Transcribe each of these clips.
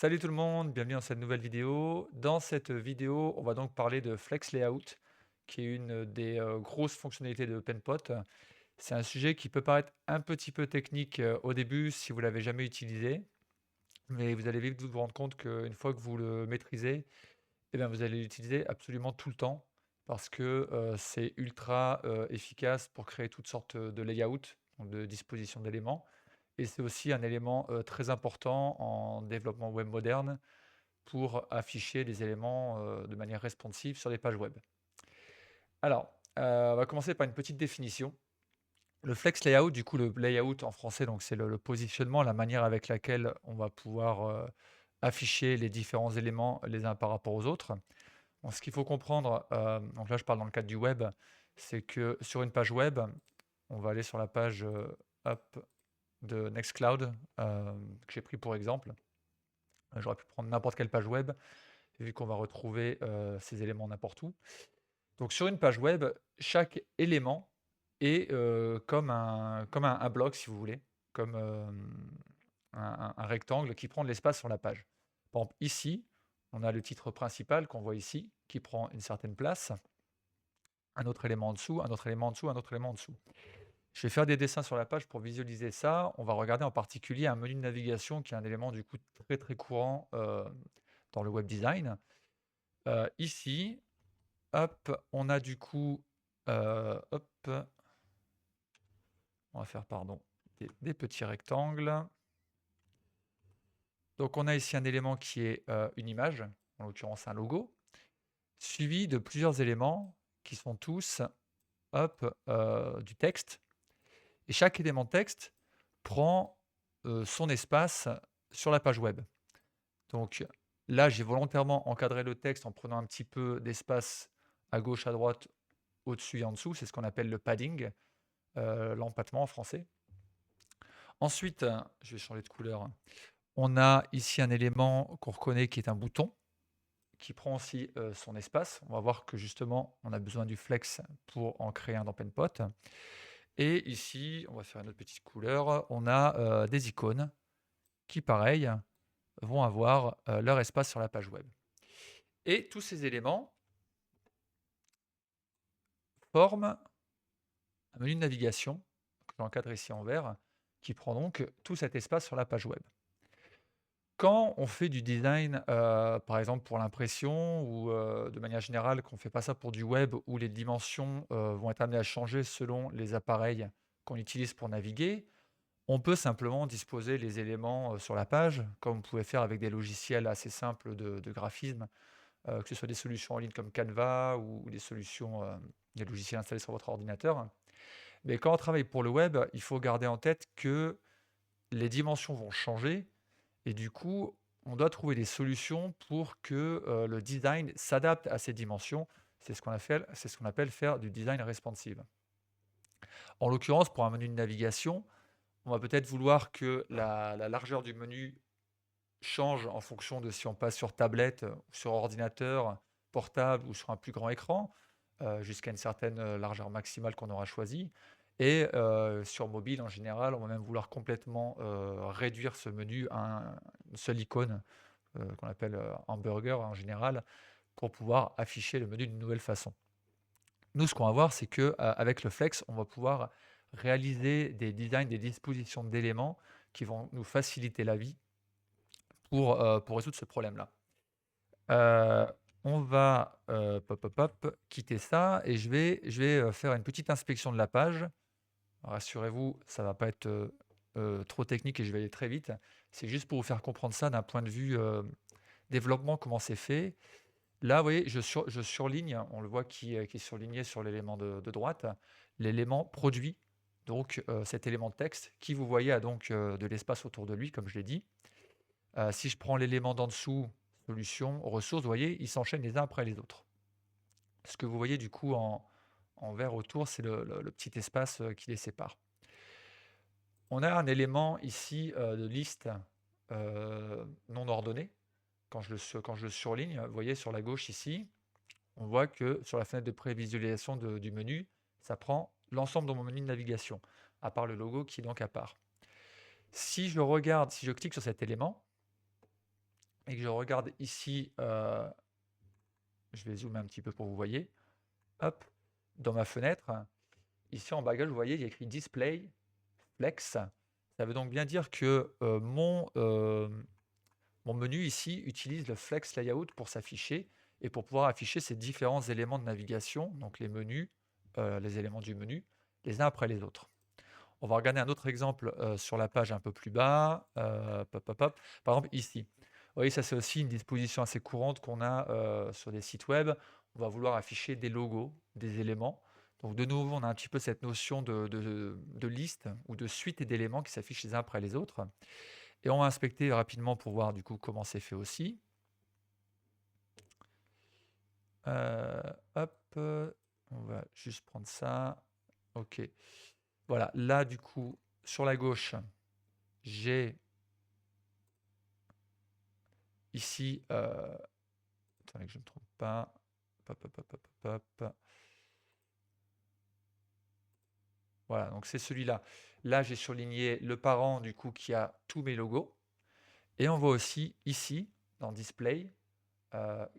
Salut tout le monde, bienvenue dans cette nouvelle vidéo. Dans cette vidéo, on va donc parler de Flex Layout, qui est une des grosses fonctionnalités de Penpot. C'est un sujet qui peut paraître un petit peu technique au début si vous l'avez jamais utilisé, mais vous allez vite vous rendre compte qu'une fois que vous le maîtrisez, eh bien, vous allez l'utiliser absolument tout le temps parce que c'est ultra efficace pour créer toutes sortes de layouts, donc de disposition d'éléments. Et c'est aussi un élément très important en développement web moderne pour afficher les éléments, de manière responsive sur les pages web. Alors, on va commencer par une petite définition. Le flex layout, du coup, le layout en français, donc c'est le positionnement, la manière avec laquelle on va pouvoir, afficher les différents éléments les uns par rapport aux autres. Donc ce qu'il faut comprendre, donc là je parle dans le cadre du web, c'est que sur une page web, on va aller sur la page, hop, de Nextcloud, que j'ai pris pour exemple. J'aurais pu prendre n'importe quelle page web, vu qu'on va retrouver, ces éléments n'importe où. Donc sur une page web, chaque élément est, comme un bloc si vous voulez, comme, un rectangle qui prend de l'espace sur la page. Par exemple ici, on a le titre principal qu'on voit ici, qui prend une certaine place, un autre élément en dessous, un autre élément en dessous, un autre élément en dessous. Je vais faire des dessins sur la page pour visualiser ça. On va regarder en particulier un menu de navigation qui est un élément du coup très, très courant, dans le web design. Ici, hop, on a du coup, hop, on va faire, pardon, des petits rectangles. Donc on a ici un élément qui est, une image, en l'occurrence un logo, suivi de plusieurs éléments qui sont tous, hop, du texte. Et chaque élément de texte prend, son espace sur la page web. Donc là, j'ai volontairement encadré le texte en prenant un petit peu d'espace à gauche, à droite, au-dessus et en dessous. C'est ce qu'on appelle le padding, l'empattement en français. Ensuite, je vais changer de couleur. On a ici un élément qu'on reconnaît qui est un bouton, qui prend aussi, son espace. On va voir que justement, on a besoin du flex pour en créer un dans Penpot. Et ici, on va faire une autre petite couleur, on a, des icônes qui pareil, vont avoir, leur espace sur la page web. Et tous ces éléments forment un menu de navigation, que j'encadre ici en vert, qui prend donc tout cet espace sur la page web. Quand on fait du design, par exemple pour l'impression ou, de manière générale qu'on ne fait pas ça pour du web où les dimensions, vont être amenées à changer selon les appareils qu'on utilise pour naviguer, on peut simplement disposer les éléments, sur la page, comme vous pouvez faire avec des logiciels assez simples de graphisme, que ce soit des solutions en ligne comme Canva ou des solutions, des logiciels installés sur votre ordinateur. Mais quand on travaille pour le web, il faut garder en tête que les dimensions vont changer et du coup, on doit trouver des solutions pour que, le design s'adapte à ces dimensions. C'est ce qu'on appelle faire du design responsive. En l'occurrence, pour un menu de navigation, on va peut-être vouloir que la largeur du menu change en fonction de si on passe sur tablette, sur ordinateur, portable ou sur un plus grand écran, jusqu'à une certaine, largeur maximale qu'on aura choisie et sur mobile en général, on va même vouloir complètement, réduire ce menu à une seule icône, qu'on appelle, hamburger en général, pour pouvoir afficher le menu d'une nouvelle façon. Nous, ce qu'on va voir, c'est que, avec le flex, on va pouvoir réaliser des designs, des dispositions d'éléments qui vont nous faciliter la vie pour résoudre ce problème-là. Heu, on va, hop, hop, hop, quitter ça et je vais faire une petite inspection de la page. Rassurez-vous, ça va pas être, trop technique et je vais aller très vite. C'est juste pour vous faire comprendre ça d'un point de vue, développement, comment c'est fait. Là, vous voyez, je surligne, on le voit qui est surligné sur l'élément de droite, l'élément produit, donc cet élément de texte qui, vous voyez, a donc, de l'espace autour de lui, comme je l'ai dit. Si je prends l'élément d'en dessous, solution, ressources, vous voyez, ils s'enchaînent les uns après les autres. Ce que vous voyez du coup en vert autour, c'est le petit espace, qui les sépare. On a un élément ici, de liste, non ordonné. Quand je le surligne, vous voyez sur la gauche ici, on voit que sur la fenêtre de prévisualisation du menu, ça prend l'ensemble de mon menu de navigation, à part le logo qui est donc à part. Si je clique sur cet élément, et que je regarde ici, je vais zoomer un petit peu pour que vous voyez, hop, dans ma fenêtre, ici en bas à gauche, vous voyez, il y a écrit Display Flex. Ça veut donc bien dire que mon menu ici utilise le Flex Layout pour s'afficher et pour pouvoir afficher ces différents éléments de navigation, donc les menus, les éléments du menu, les uns après les autres. On va regarder un autre exemple sur la page un peu plus bas. Hop, hop, hop. Par exemple, ici. Vous voyez, ça c'est aussi une disposition assez courante qu'on a sur des sites web. On va vouloir afficher des logos, des éléments. Donc de nouveau, on a un petit peu cette notion de liste ou de suite d'éléments qui s'affichent les uns après les autres. Et on va inspecter rapidement pour voir du coup comment c'est fait aussi. Hop, on va juste prendre ça. Ok. Voilà, là du coup, sur la gauche, j'ai ici, attendez que je ne me trompe pas. Hop, hop, hop, hop, hop, hop. Voilà, donc c'est celui-là. Là, j'ai surligné le parent du coup qui a tous mes logos. Et on voit aussi ici, dans Display,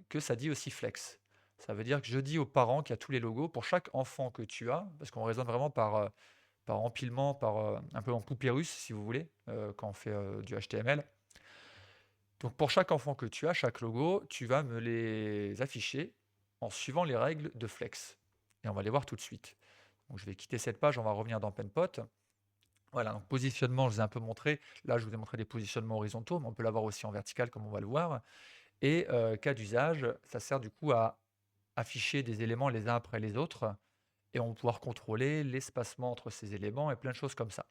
que ça dit aussi Flex. Ça veut dire que je dis au parent qui a tous les logos, pour chaque enfant que tu as, parce qu'on raisonne vraiment par empilement, un peu en poupée russe, si vous voulez, quand on fait du HTML. Donc pour chaque enfant que tu as, chaque logo, tu vas me les afficher en suivant les règles de Flex. Et on va les voir tout de suite. Donc je vais quitter cette page, on va revenir dans Penpot. Voilà, donc positionnement, je vous ai un peu montré. Là, je vous ai montré des positionnements horizontaux, mais on peut l'avoir aussi en vertical, comme on va le voir. Et cas d'usage, ça sert du coup à afficher des éléments les uns après les autres. Et on va pouvoir contrôler l'espacement entre ces éléments et plein de choses comme ça.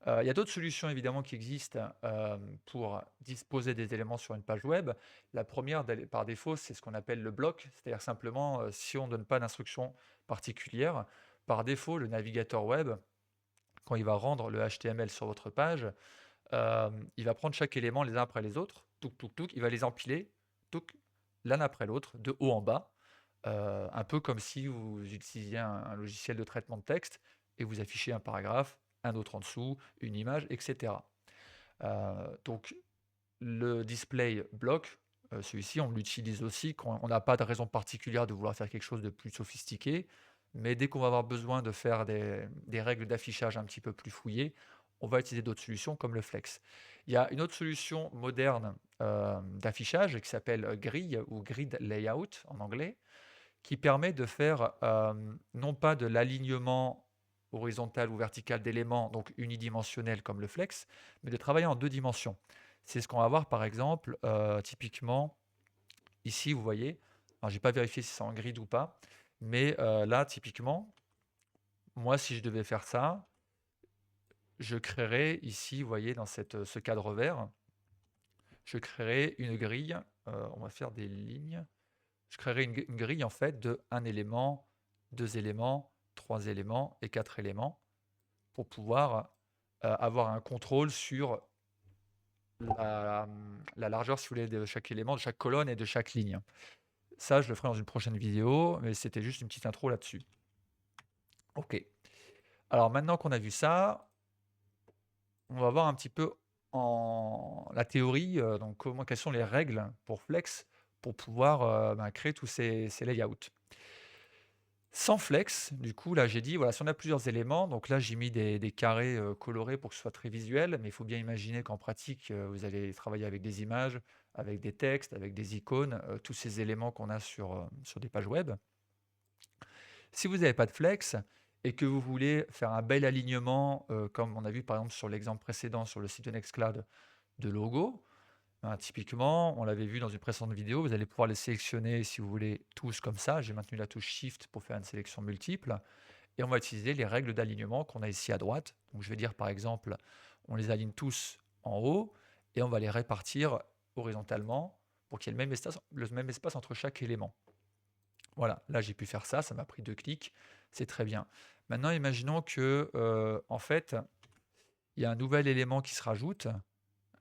Il y a d'autres solutions évidemment qui existent pour disposer des éléments sur une page web. La première, par défaut, c'est ce qu'on appelle le bloc, c'est-à-dire simplement si on ne donne pas d'instruction particulière, par défaut, le navigateur web, quand il va rendre le HTML sur votre page, il va prendre chaque élément les uns après les autres, il va les empiler, l'un après l'autre, de haut en bas, un peu comme si vous utilisiez un logiciel de traitement de texte et vous affichez un paragraphe, un autre en dessous, une image, etc. Donc le display block, celui-ci, on l'utilise aussi quand on n'a pas de raison particulière de vouloir faire quelque chose de plus sophistiqué, mais dès qu'on va avoir besoin de faire des règles d'affichage un petit peu plus fouillées, on va utiliser d'autres solutions comme le flex. Il y a une autre solution moderne d'affichage qui s'appelle grille ou grid layout en anglais, qui permet de faire non pas de l'alignement horizontal ou vertical d'éléments, donc unidimensionnel comme le flex, mais de travailler en deux dimensions. C'est ce qu'on va voir par exemple, typiquement, ici vous voyez, alors j'ai pas vérifié si c'est en grid ou pas, mais là typiquement, moi si je devais faire ça, je créerais ici, vous voyez, dans ce cadre vert, je créerais une grille, on va faire des lignes, je créerai une grille en fait de un élément, deux éléments, trois éléments et quatre éléments pour pouvoir avoir un contrôle sur la largeur, si vous voulez, de chaque élément, de chaque colonne et de chaque ligne. Ça, je le ferai dans une prochaine vidéo, mais c'était juste une petite intro là-dessus. Ok. Alors maintenant qu'on a vu ça, on va voir un petit peu en la théorie, donc quelles sont les règles pour Flex pour pouvoir créer tous ces layouts. Sans flex, du coup, là, j'ai dit, voilà, si on a plusieurs éléments, donc là, j'ai mis des carrés colorés pour que ce soit très visuel, mais il faut bien imaginer qu'en pratique, vous allez travailler avec des images, avec des textes, avec des icônes, tous ces éléments qu'on a sur des pages web. Si vous n'avez pas de flex et que vous voulez faire un bel alignement, comme on a vu par exemple sur l'exemple précédent sur le site de Nextcloud de logo, typiquement, on l'avait vu dans une précédente vidéo, vous allez pouvoir les sélectionner si vous voulez tous comme ça. J'ai maintenu la touche Shift pour faire une sélection multiple. Et on va utiliser les règles d'alignement qu'on a ici à droite. Donc je vais dire par exemple, on les aligne tous en haut et on va les répartir horizontalement pour qu'il y ait le même espace entre chaque élément. Voilà, là j'ai pu faire ça, ça m'a pris 2 clics, c'est très bien. Maintenant, imaginons que, en fait, il y a un nouvel élément qui se rajoute,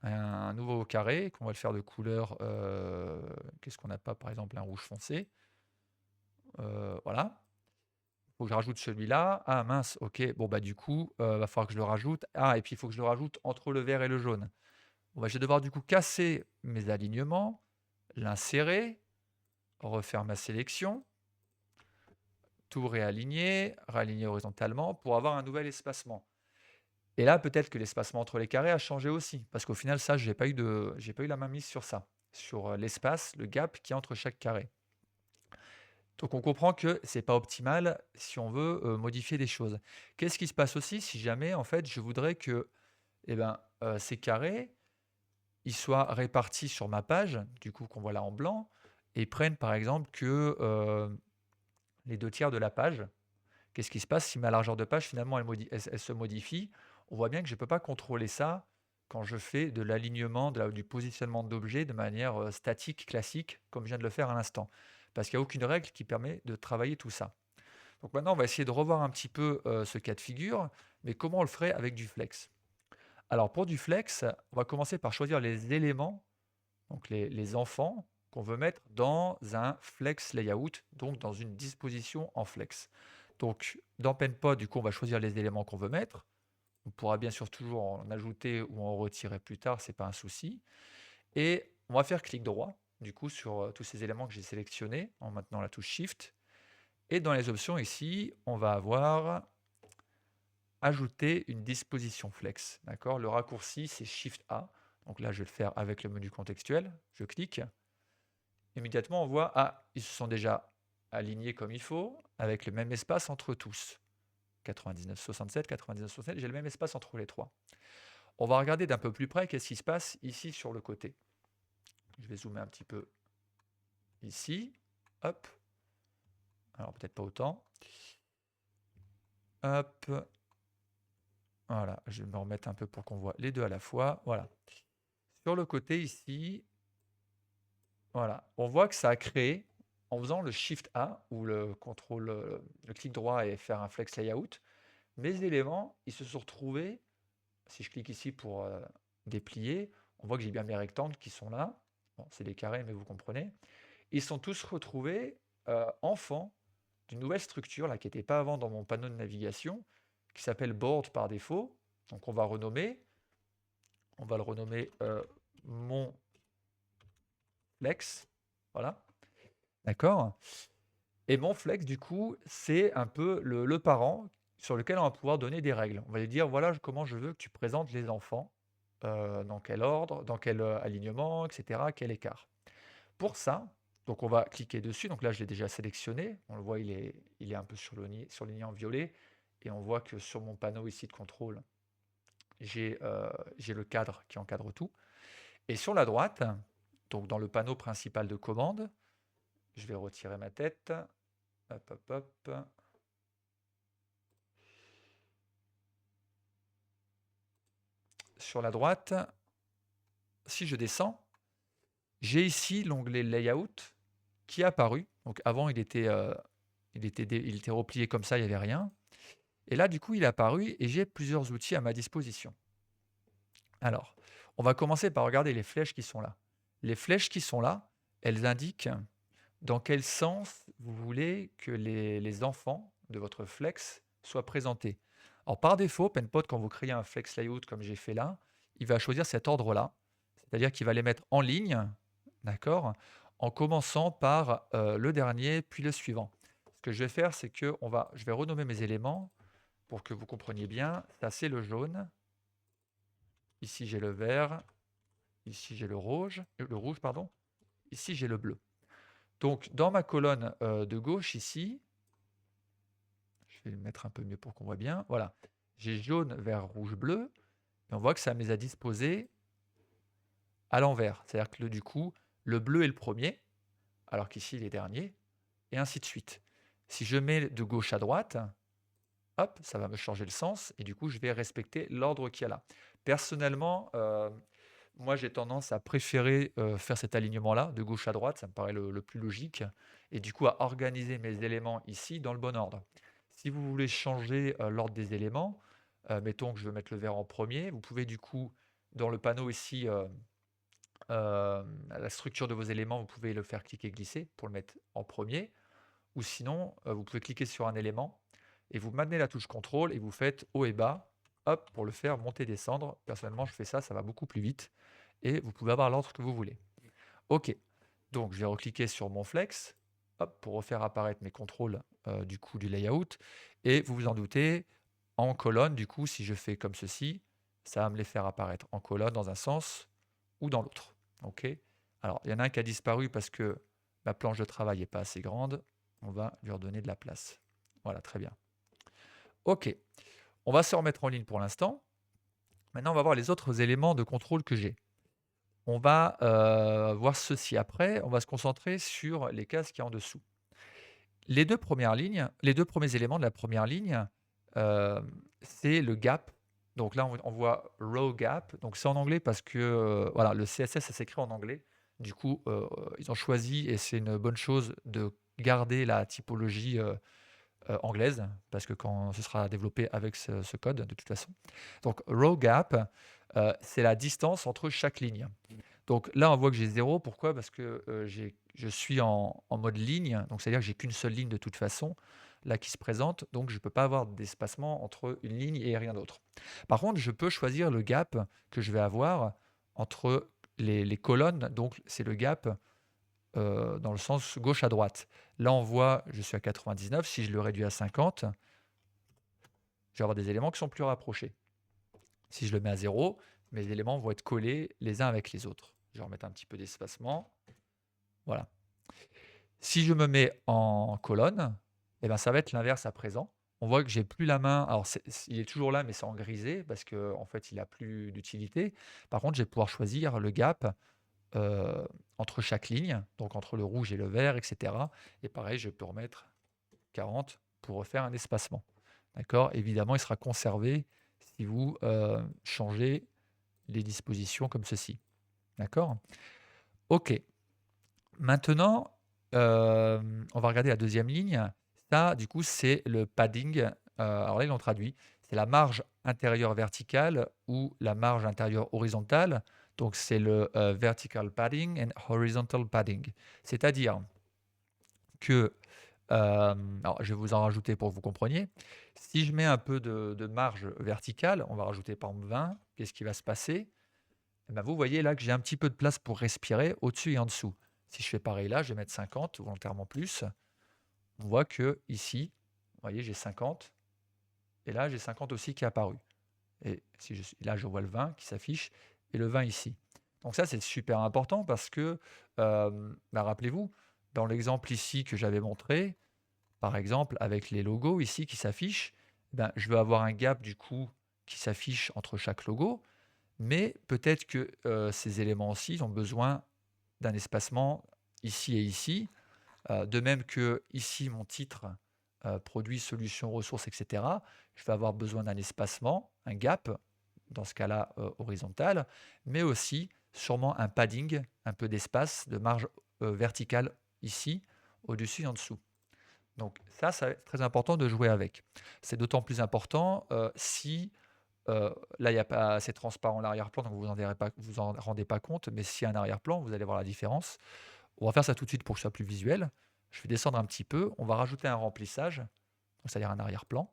un nouveau carré, qu'on va le faire de couleur, qu'est-ce qu'on n'a pas, par exemple, un rouge foncé. Voilà. Il faut que je rajoute celui-là. Ah mince, ok, bon bah du coup, va falloir que je le rajoute. Ah, et puis il faut que je le rajoute entre le vert et le jaune. Je vais devoir du coup casser mes alignements, l'insérer, refaire ma sélection, tout réaligner, réaligner horizontalement pour avoir un nouvel espacement. Et là, peut-être que l'espacement entre les carrés a changé aussi, parce qu'au final, ça, j'ai pas eu la main mise sur ça, sur l'espace, le gap qui est entre chaque carré. Donc on comprend que c'est pas optimal si on veut modifier des choses. Qu'est-ce qui se passe aussi si jamais en fait je voudrais que ces carrés ils soient répartis sur ma page, du coup qu'on voit là en blanc, et prennent par exemple que les 2 tiers de la page. Qu'est-ce qui se passe si ma largeur de page finalement elle se modifie? On voit bien que je ne peux pas contrôler ça quand je fais de l'alignement, du positionnement d'objets de manière statique, classique, comme je viens de le faire à l'instant. Parce qu'il n'y a aucune règle qui permet de travailler tout ça. Donc maintenant, on va essayer de revoir un petit peu ce cas de figure, mais comment on le ferait avec du flex? Alors pour du flex, on va commencer par choisir les éléments, donc les enfants qu'on veut mettre dans un flex layout, donc dans une disposition en flex. Donc dans PenPod, du coup, on va choisir les éléments qu'on veut mettre. On pourra bien sûr toujours en ajouter ou en retirer plus tard, c'est pas un souci. Et on va faire clic droit, du coup, sur tous ces éléments que j'ai sélectionnés en maintenant la touche Shift. Et dans les options ici, on va avoir ajouter une disposition flex. D'accord? Le raccourci, c'est Shift A. Donc là, je vais le faire avec le menu contextuel. Je clique. Immédiatement, on voit, ah, ils se sont déjà alignés comme il faut, avec le même espace entre tous. 99, 67, 99, 67, j'ai le même espace entre les trois. On va regarder d'un peu plus près qu'est-ce qui se passe ici sur le côté. Je vais zoomer un petit peu ici. Hop. Alors peut-être pas autant. Hop. Voilà, je vais me remettre un peu pour qu'on voit les deux à la fois. Voilà. Sur le côté ici, voilà, on voit que ça a créé, en faisant le Shift A ou le contrôle, le clic droit et faire un flex layout, mes éléments, ils se sont retrouvés, si je clique ici pour déplier, on voit que j'ai bien mes rectangles qui sont là. Bon, c'est des carrés, mais vous comprenez. Ils sont tous retrouvés enfants d'une nouvelle structure là, qui n'était pas avant dans mon panneau de navigation, qui s'appelle Board par défaut. Donc on va le renommer mon flex. Voilà. D'accord? Et mon flex, du coup, c'est un peu le parent sur lequel on va pouvoir donner des règles. On va lui dire, voilà comment je veux que tu présentes les enfants, dans quel ordre, dans quel alignement, etc., quel écart. Pour ça, donc on va cliquer dessus. Donc là, je l'ai déjà sélectionné. On le voit, il est un peu surligné en violet. Et on voit que sur mon panneau ici de contrôle, j'ai le cadre qui encadre tout. Et sur la droite, donc dans le panneau principal de commande, je vais retirer ma tête. Hop, hop, hop. Sur la droite, si je descends, j'ai ici l'onglet Layout qui est apparu. Donc avant, il était replié comme ça, il n'y avait rien. Et là, du coup, il est apparu et j'ai plusieurs outils à ma disposition. Alors, on va commencer par regarder les flèches qui sont là. Les flèches qui sont là, elles indiquent dans quel sens vous voulez que les enfants de votre flex soient présentés. Alors par défaut, PenPod, quand vous créez un flex layout comme j'ai fait là, il va choisir cet ordre-là, c'est-à-dire qu'il va les mettre en ligne, d'accord, en commençant par le dernier, puis le suivant. Ce que je vais faire, c'est que je vais renommer mes éléments pour que vous compreniez bien. Ça, c'est le jaune. Ici, j'ai le vert. Ici, j'ai le rouge, pardon. Ici, j'ai le bleu. Donc, dans ma colonne de gauche, ici, je vais le mettre un peu mieux pour qu'on voit bien. Voilà. J'ai jaune, vert, rouge, bleu. Et on voit que ça me les a disposés à l'envers. C'est-à-dire que du coup, le bleu est le premier, alors qu'ici, il est dernier, et ainsi de suite. Si je mets de gauche à droite, hop, ça va me changer le sens, et du coup, je vais respecter l'ordre qu'il y a là. Personnellement, moi, j'ai tendance à préférer faire cet alignement-là, de gauche à droite, ça me paraît le plus logique, et du coup, à organiser mes éléments ici dans le bon ordre. Si vous voulez changer l'ordre des éléments, mettons que je veux mettre le vert en premier, vous pouvez du coup, dans le panneau ici, la structure de vos éléments, vous pouvez le faire cliquer glisser pour le mettre en premier, ou sinon, vous pouvez cliquer sur un élément et vous maintenez la touche contrôle et vous faites haut et bas, hop, pour le faire monter descendre. Personnellement, je fais ça, ça va beaucoup plus vite. et vous pouvez avoir l'ordre que vous voulez. OK, donc je vais recliquer sur mon flex, hop, pour refaire apparaître mes contrôles du coup du layout, et vous vous en doutez, en colonne, du coup, si je fais comme ceci, ça va me les faire apparaître en colonne dans un sens ou dans l'autre. OK. Alors, il y en a un qui a disparu parce que ma planche de travail n'est pas assez grande. On va lui redonner de la place. Voilà, très bien. OK. On va se remettre en ligne pour l'instant. Maintenant, on va voir les autres éléments de contrôle que j'ai. On va voir ceci après. On va se concentrer sur les cases qui y a en dessous. Les deux premières lignes, les deux premiers éléments de la première ligne, c'est le gap. Donc là, on voit row gap. Donc c'est en anglais parce que voilà, le CSS, ça s'écrit en anglais. Du coup, ils ont choisi, et c'est une bonne chose, de garder la typologie anglaise, parce que quand ce sera développé avec ce code, de toute façon. Donc row gap, c'est la distance entre chaque ligne. Donc là, on voit que j'ai 0. Pourquoi? Parce que je suis en mode ligne, donc c'est-à-dire que j'ai qu'une seule ligne de toute façon, là qui se présente, donc je ne peux pas avoir d'espacement entre une ligne et rien d'autre. Par contre, je peux choisir le gap que je vais avoir entre les colonnes, donc c'est le gap dans le sens gauche à droite. Là, on voit, je suis à 99, si je le réduis à 50, je vais avoir des éléments qui sont plus rapprochés. Si je le mets à 0, mes éléments vont être collés les uns avec les autres. Je vais remettre un petit peu d'espacement. Voilà. Si je me mets en colonne, eh ben, ça va être l'inverse à présent. On voit que j'ai plus la main. Alors, il est toujours là, mais c'est en grisé parce qu'en en fait, il n'a plus d'utilité. Par contre, je vais pouvoir choisir le gap entre chaque ligne, donc entre le rouge et le vert, etc. Et pareil, je peux remettre 40 pour refaire un espacement. D'accord? Évidemment, il sera conservé si vous changez les dispositions comme ceci. D'accord? OK. Maintenant, on va regarder la deuxième ligne. Ça, du coup, c'est le padding. Alors là, ils l'ont traduit. C'est la marge intérieure verticale ou la marge intérieure horizontale. Donc, c'est le vertical padding and horizontal padding. C'est-à-dire que, alors je vais vous en rajouter pour que vous compreniez. Si je mets un peu de marge verticale, on va rajouter par exemple 20, qu'est-ce qui va se passer? Eh ben, vous voyez là que j'ai un petit peu de place pour respirer au-dessus et en dessous. Si je fais pareil là, je vais mettre 50, volontairement plus. On voit que ici, vous voyez, j'ai 50. Et là, j'ai 50 aussi qui est apparu. Et si là, je vois le 20 qui s'affiche et le 20 ici. Donc ça, c'est super important parce que, rappelez-vous, dans l'exemple ici que j'avais montré, par exemple, avec les logos ici qui s'affichent, ben, je veux avoir un gap du coup qui s'affiche entre chaque logo. Mais peut-être que ces éléments aussi ont besoin d'un espacement ici et ici. De même que ici, mon titre, produit, solution, ressources, etc. Je vais avoir besoin d'un espacement, un gap, dans ce cas-là horizontal, mais aussi sûrement un padding, un peu d'espace, de marge verticale ici, au-dessus et en dessous. Donc ça va être très important de jouer avec. C'est d'autant plus important si là, il y a pas c'est transparent l'arrière-plan, donc vous en rendez pas compte, mais s'il y a un arrière-plan, vous allez voir la différence. On va faire ça tout de suite pour que ce soit plus visuel. Je vais descendre un petit peu, on va rajouter un remplissage, donc c'est-à-dire un arrière-plan.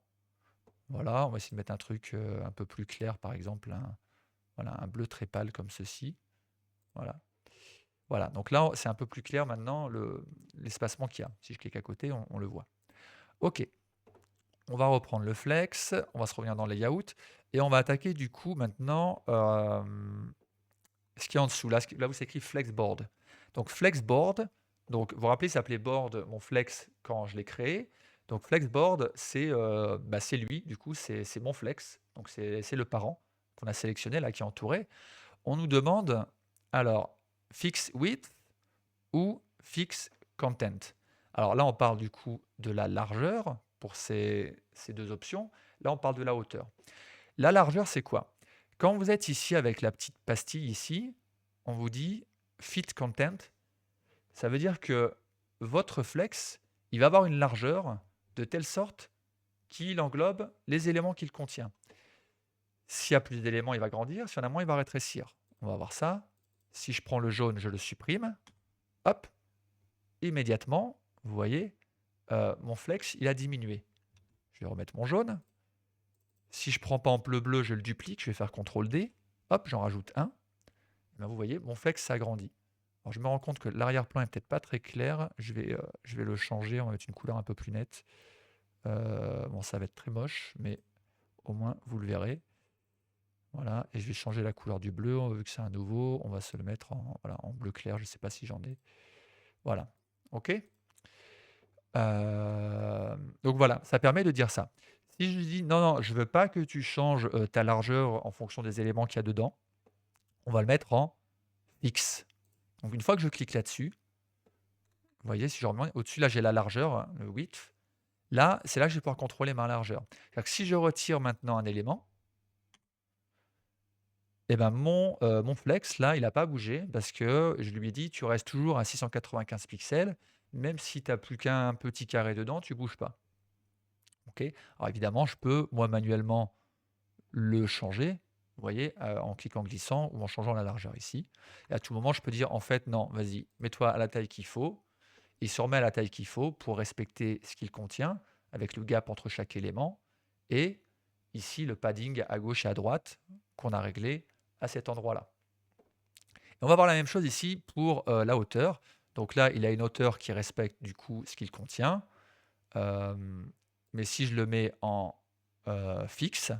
Voilà, on va essayer de mettre un truc, un peu plus clair, par exemple un bleu très pâle comme ceci. Voilà. Voilà, donc là, c'est un peu plus clair maintenant l'espacement qu'il y a. Si je clique à côté, on le voit. OK. On va reprendre le flex, on va se revenir dans les layout et on va attaquer du coup maintenant ce qui est en dessous. Là où c'est écrit flexboard. Donc flexboard, donc vous vous rappelez, ça s'appelait board, mon flex, quand je l'ai créé. Donc flexboard, c'est lui, du coup, c'est mon flex. Donc c'est le parent qu'on a sélectionné là qui est entouré. On nous demande alors fix width ou fix content. Alors là, on parle du coup de la largeur pour ces deux options. Là, on parle de la hauteur. La largeur, c'est quoi? Quand vous êtes ici avec la petite pastille ici, on vous dit fit content. Ça veut dire que votre flex, il va avoir une largeur de telle sorte qu'il englobe les éléments qu'il contient. S'il y a plus d'éléments, il va grandir. S'il y en a moins, il va rétrécir. On va voir ça. Si je prends le jaune, je le supprime. Hop, immédiatement, vous voyez, mon flex, il a diminué. Je vais remettre mon jaune. Si je prends par exemple le bleu, je le duplique, je vais faire CTRL D. Hop, j'en rajoute un. Ben, vous voyez, mon flex s'agrandit. Alors je me rends compte que l'arrière-plan est peut-être pas très clair. Je vais le changer, on va mettre une couleur un peu plus nette. Bon, ça va être très moche, mais au moins vous le verrez. Voilà, et je vais changer la couleur du bleu, vu que c'est un nouveau, on va se le mettre en, voilà, en bleu clair, je ne sais pas si j'en ai. Voilà, ok. Donc voilà, ça permet de dire ça. Si je dis non, non, je veux pas que tu changes ta largeur en fonction des éléments qu'il y a dedans, on va le mettre en fixe. Donc une fois que je clique là-dessus, vous voyez, si je remets au-dessus, là j'ai la largeur, hein, le width. Là, c'est là que je vais pouvoir contrôler ma largeur. C'est-à-dire que si je retire maintenant un élément, et ben mon flex là, il n'a pas bougé parce que je lui ai dit: «Tu restes toujours à 695 pixels, même si tu as plus qu'un petit carré dedans, tu bouges pas». OK? Alors évidemment, je peux moi manuellement le changer, vous voyez, en cliquant glissant ou en changeant la largeur ici. Et à tout moment, je peux dire: «En fait non, vas-y, mets-toi à la taille qu'il faut». Il se remet à la taille qu'il faut pour respecter ce qu'il contient, avec le gap entre chaque élément et ici le padding à gauche et à droite qu'on a réglé à cet endroit-là. On va voir la même chose ici pour, la hauteur. Donc là, il a une hauteur qui respecte du coup ce qu'il contient. Mais si je le mets en, fixe,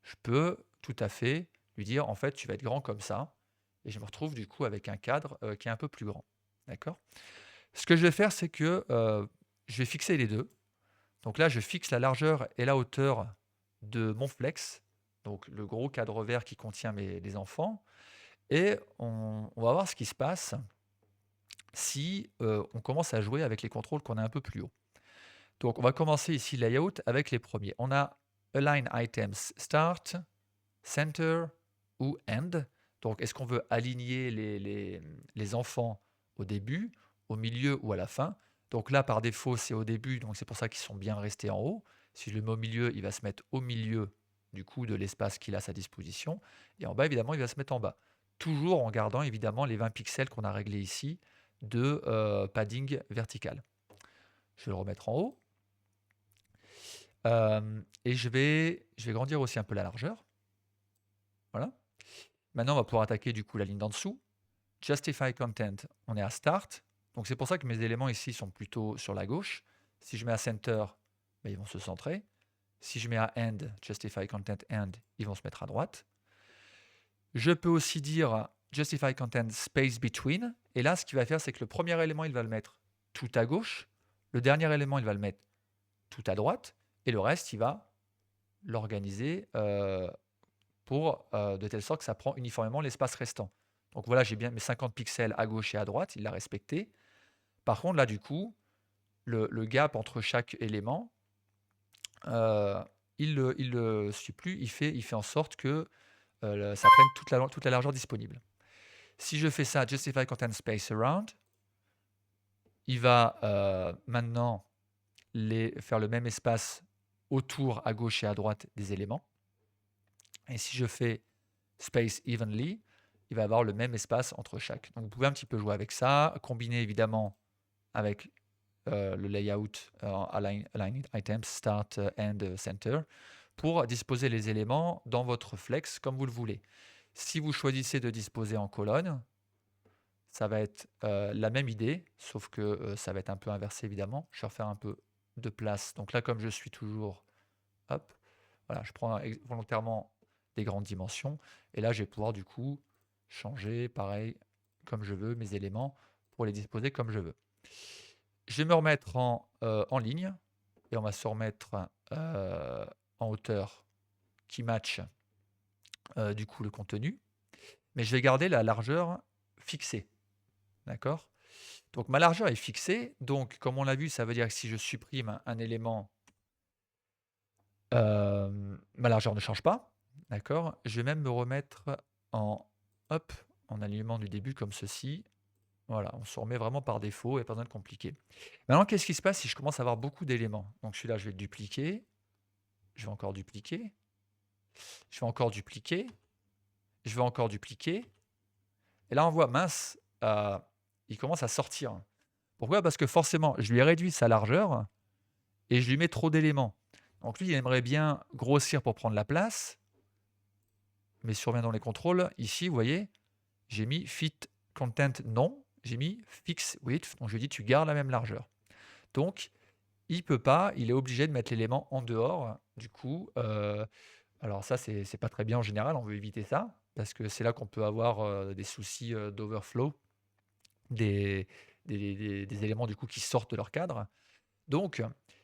je peux tout à fait lui dire: «En fait, tu vas être grand comme ça» et je me retrouve du coup avec un cadre, qui est un peu plus grand. D'accord? Ce que je vais faire, c'est que, je vais fixer les 2. Donc là, je fixe la largeur et la hauteur de mon flex, donc le gros cadre vert qui contient les enfants et on va voir ce qui se passe si, on commence à jouer avec les contrôles qu'on a un peu plus haut. Donc on va commencer ici layout avec les premiers. On a align items start, center ou end. Donc est-ce qu'on veut aligner les enfants au début, au milieu ou à la fin? Donc là par défaut c'est au début, donc c'est pour ça qu'ils sont bien restés en haut. Si je le mets au milieu, il va se mettre au milieu du coup de l'espace qu'il a à sa disposition. Et en bas évidemment il va se mettre en bas. Toujours en gardant évidemment les 20 pixels qu'on a réglés ici de padding vertical. Je vais le remettre en haut. Et je vais grandir aussi un peu la largeur. Voilà. Maintenant, on va pouvoir attaquer du coup la ligne d'en dessous. Justify content, on est à start. Donc c'est pour ça que mes éléments ici sont plutôt sur la gauche. Si je mets à center, ben, ils vont se centrer. Si je mets à end, justify content end, ils vont se mettre à droite. Je peux aussi dire justify content space between. Et là, ce qu'il va faire, c'est que le premier élément, il va le mettre tout à gauche. Le dernier élément, il va le mettre tout à droite. Et le reste, il va l'organiser de telle sorte que ça prend uniformément l'espace restant. Donc voilà, j'ai bien mes 50 pixels à gauche et à droite, il l'a respecté. Par contre, là, du coup, le gap entre chaque élément, il le suit plus, il fait en sorte que ça prenne toute la largeur disponible. Si je fais ça, justify content space around, il va maintenant faire le même espace autour, à gauche et à droite des éléments. Et si je fais space evenly, il va avoir le même espace entre chaque. Donc vous pouvez un petit peu jouer avec ça, combiner évidemment avec le layout align items, start, end, center, pour disposer les éléments dans votre flex comme vous le voulez. Si vous choisissez de disposer en colonne, ça va être la même idée, sauf que ça va être un peu inversé évidemment. Je vais refaire un peu de place. Donc là, comme je suis toujours, hop, voilà, je prends volontairement des grandes dimensions. Et là, je vais pouvoir du coup changer, pareil, comme je veux, mes éléments pour les disposer comme je veux. Je vais me remettre en ligne et on va se remettre en hauteur qui match du coup le contenu. Mais je vais garder la largeur fixée. D'accord? Donc ma largeur est fixée. Donc, comme on l'a vu, ça veut dire que si je supprime un élément, ma largeur ne change pas. D'accord? Je vais même me remettre en, hop, en alignement du début comme ceci. Voilà, on se remet vraiment par défaut et pas besoin de compliquer. Maintenant, qu'est-ce qui se passe si je commence à avoir beaucoup d'éléments? Donc celui-là, je vais le dupliquer. Je vais encore dupliquer. Je vais encore dupliquer. Je vais encore dupliquer. Et là, on voit, mince, il commence à sortir. Pourquoi? Parce que forcément, je lui ai réduit sa largeur et je lui mets trop d'éléments. Donc lui, il aimerait bien grossir pour prendre la place. Mais si on revient dans les contrôles, ici, vous voyez, j'ai mis fit content non, j'ai mis fix width, donc je lui dis tu gardes la même largeur. Donc, il peut pas, il est obligé de mettre l'élément en dehors. Du coup, alors ça, c'est pas très bien en général, on veut éviter ça, parce que c'est là qu'on peut avoir des soucis d'overflow, des, des éléments du coup qui sortent de leur cadre. Donc,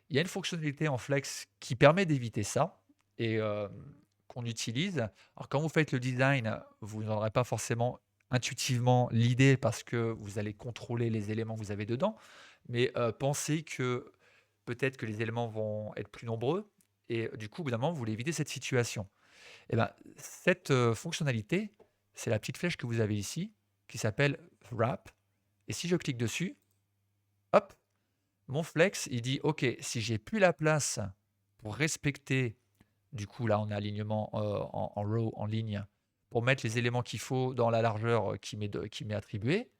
il y a une fonctionnalité en Flex qui permet d'éviter ça et qu'on utilise. Alors, quand vous faites le design, vous n'en aurez pas forcément intuitivement l'idée parce que vous allez contrôler les éléments que vous avez dedans. Mais pensez que peut-être que les éléments vont être plus nombreux et du coup, au bout d'un moment, vous voulez éviter cette situation. Et ben, cette fonctionnalité, c'est la petite flèche que vous avez ici qui s'appelle Wrap. Et si je clique dessus, hop, mon flex, il dit OK, si j'ai plus la place pour respecter, du coup, là, on a alignement en row, en ligne, pour mettre les éléments qu'il faut dans la largeur qui m'est attribuée,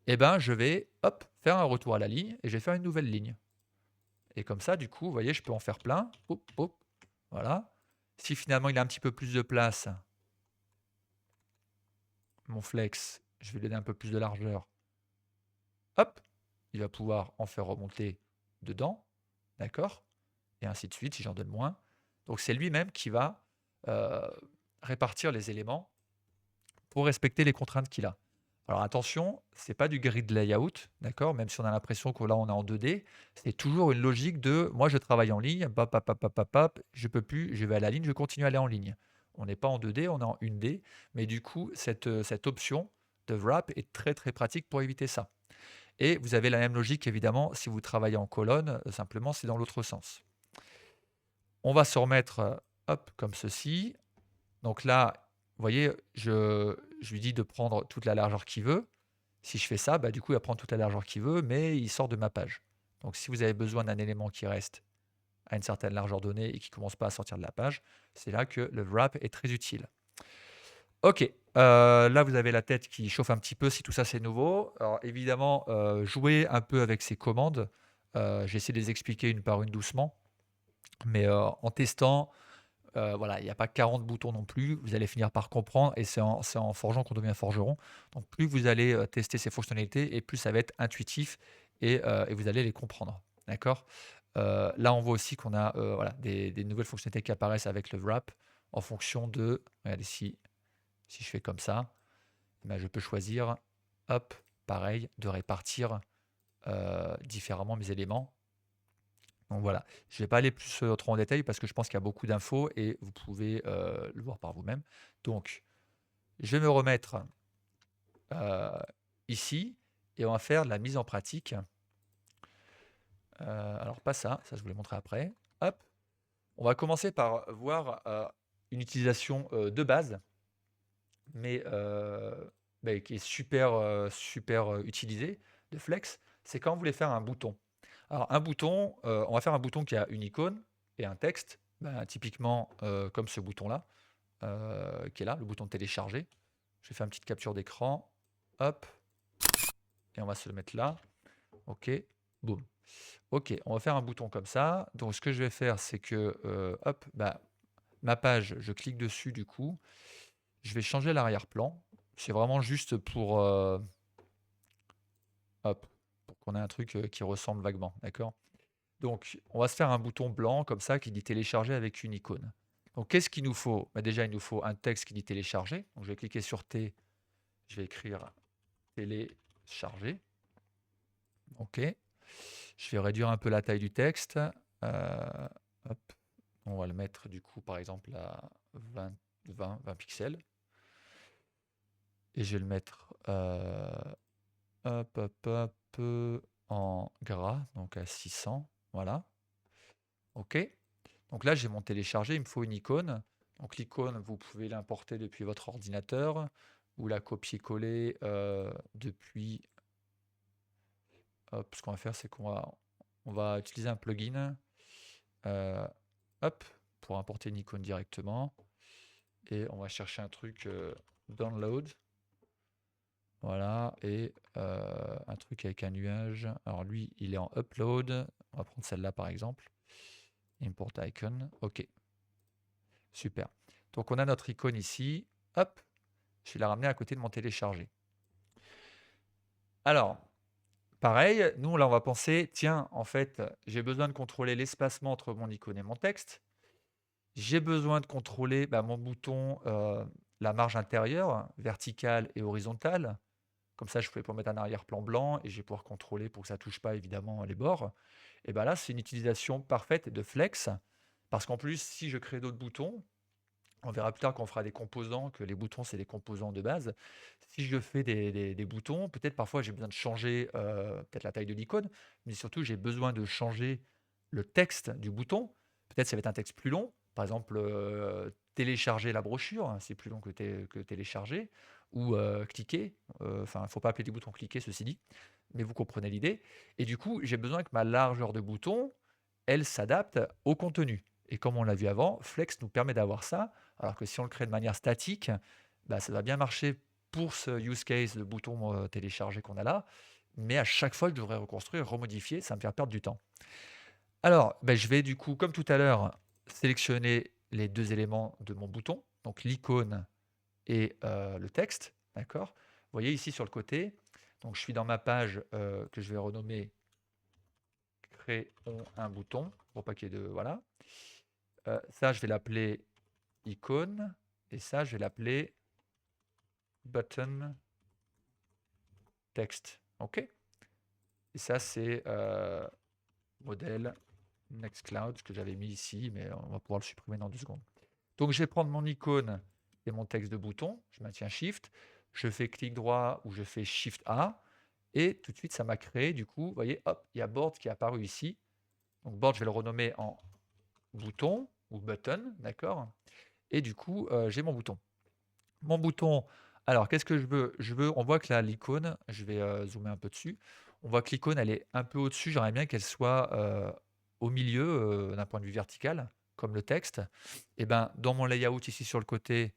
eh ben, je vais hop, faire un retour à la ligne et je vais faire une nouvelle ligne. Et comme ça, du coup, vous voyez, je peux en faire plein. Hop, hop, voilà. Si finalement il a un petit peu plus de place, mon flex, je vais lui donner un peu plus de largeur. Hop, il va pouvoir en faire remonter dedans. D'accord? Et ainsi de suite si j'en donne moins. Donc c'est lui-même qui va euh, répartir les éléments pour respecter les contraintes qu'il a. Alors attention, c'est pas du grid layout, d'accord? Même si on a l'impression que là on est en 2D, c'est toujours une logique de moi je travaille en ligne, pap, pap, pap, pap, pap, pap, je peux plus, je vais à la ligne, je continue à aller en ligne. On n'est pas en 2D, on est en 1D, mais du coup cette option de wrap est très très pratique pour éviter ça. Et vous avez la même logique évidemment si vous travaillez en colonne, simplement c'est dans l'autre sens. On va se remettre, hop, comme ceci. Donc là, vous voyez, je lui dis de prendre toute la largeur qu'il veut. Si je fais ça, bah, du coup, il va prendre toute la largeur qu'il veut, mais il sort de ma page. Donc si vous avez besoin d'un élément qui reste à une certaine largeur donnée et qui ne commence pas à sortir de la page, c'est là que le wrap est très utile. Ok, là vous avez la tête qui chauffe un petit peu si tout ça c'est nouveau. Alors évidemment, jouez un peu avec ces commandes. J'ai essayé de les expliquer une par une doucement, mais en testant, voilà, il n'y a pas 40 boutons non plus. Vous allez finir par comprendre et c'est en forgeant qu'on devient forgeron. Donc plus vous allez tester ces fonctionnalités et plus ça va être intuitif et vous allez les comprendre. D'accord. Là, on voit aussi qu'on a voilà, des nouvelles fonctionnalités qui apparaissent avec le wrap en fonction de. Regardez, si je fais comme ça, ben, je peux choisir, hop, pareil, de répartir différemment mes éléments. Donc voilà, je ne vais pas aller plus trop en détail parce que je pense qu'il y a beaucoup d'infos et vous pouvez le voir par vous-même. Donc, je vais me remettre euh, ici et on va faire de la mise en pratique. Alors pas ça, ça je vous l'ai montré après. Hop, on va commencer par voir une utilisation de base, mais qui est super, super utilisée de Flex. C'est quand vous voulez faire un bouton. Alors un bouton, on va faire un bouton qui a une icône et un texte, ben, typiquement comme ce bouton-là, qui est là, le bouton de télécharger. Je vais faire une petite capture d'écran, hop, et on va se le mettre là. Ok, boum. Ok, on va faire un bouton comme ça. Donc ce que je vais faire, c'est que, hop, bah, ma page, je clique dessus du coup. Je vais changer l'arrière-plan. C'est vraiment juste pour, hop, pour qu'on ait un truc qui ressemble vaguement, d'accord? Donc, on va se faire un bouton blanc comme ça qui dit télécharger avec une icône. Donc, qu'est-ce qu'il nous faut? Bah, déjà, il nous faut un texte qui dit télécharger. Donc, je vais cliquer sur T, je vais écrire télécharger. OK. Je vais réduire un peu la taille du texte. Hop. On va le mettre du coup, par exemple, à 20 pixels. Et je vais le mettre hop, hop, hop, en gras, donc à 600. Voilà. OK. Donc là, j'ai mon téléchargé, il me faut une icône. Donc l'icône, vous pouvez l'importer depuis votre ordinateur ou la copier-coller depuis. Hop, ce qu'on va faire, c'est on va utiliser un plugin. Hop, pour importer une icône directement. Et on va chercher un truc download. Voilà, et un truc avec un nuage. Alors lui, il est en upload. On va prendre celle-là par exemple. Import icon. OK. Super. Donc on a notre icône ici. Hop. je vais la ramener à côté de mon téléchargé. Alors, pareil, nous là on va penser, tiens, en fait, j'ai besoin de contrôler l'espacement entre mon icône et mon texte. J'ai besoin de contrôler mon bouton, la marge intérieure, verticale et horizontale. Comme ça, je peux mettre un arrière-plan blanc et je vais pouvoir contrôler pour que ça ne touche pas évidemment les bords. Et bien là, c'est une utilisation parfaite de Flex. Parce qu'en plus, si je crée d'autres boutons, on verra plus tard quand on fera des composants, que les boutons, c'est des composants de base. Si je fais des boutons, peut-être parfois j'ai besoin de changer peut-être la taille de l'icône, mais surtout j'ai besoin de changer le texte du bouton. Peut-être ça va être un texte plus long. Par exemple, télécharger la brochure, hein, c'est plus long que télécharger, ou cliquer. Enfin, il ne faut pas appeler des boutons cliquer, ceci dit, mais vous comprenez l'idée. Et du coup, j'ai besoin que ma largeur de bouton, elle s'adapte au contenu. Et comme on l'a vu avant, Flex nous permet d'avoir ça, alors que si on le crée de manière statique, ça va bien marcher pour ce use case de bouton télécharger qu'on a là, mais à chaque fois, je devrais reconstruire, remodifier, ça me fait perdre du temps. Alors, je vais du coup, comme tout à l'heure, sélectionner les deux éléments de mon bouton, donc l'icône et le texte, d'accord? Vous voyez ici sur le côté, donc je suis dans ma page que je vais renommer créons un bouton, pour pas qu'il y ait de... Voilà. Ça, je vais l'appeler icône, et ça, je vais l'appeler button text. OK? Et ça, c'est modèle Nextcloud, que j'avais mis ici, mais on va pouvoir le supprimer dans 2 secondes. Donc, je vais prendre mon icône et mon texte de bouton. Je maintiens Shift. Je fais clic droit ou je fais Shift A. Et tout de suite, ça m'a créé, du coup, vous voyez, hop, il y a Board qui est apparu ici. Donc, Board, je vais le renommer en bouton ou button, d'accord? Et du coup, j'ai mon bouton. Mon bouton, alors qu'est-ce que je veux? On voit que là, l'icône, je vais zoomer un peu dessus. On voit que l'icône, elle est un peu au-dessus. J'aimerais bien qu'elle soit au milieu d'un point de vue vertical, comme le texte. Et ben, dans mon layout ici sur le côté,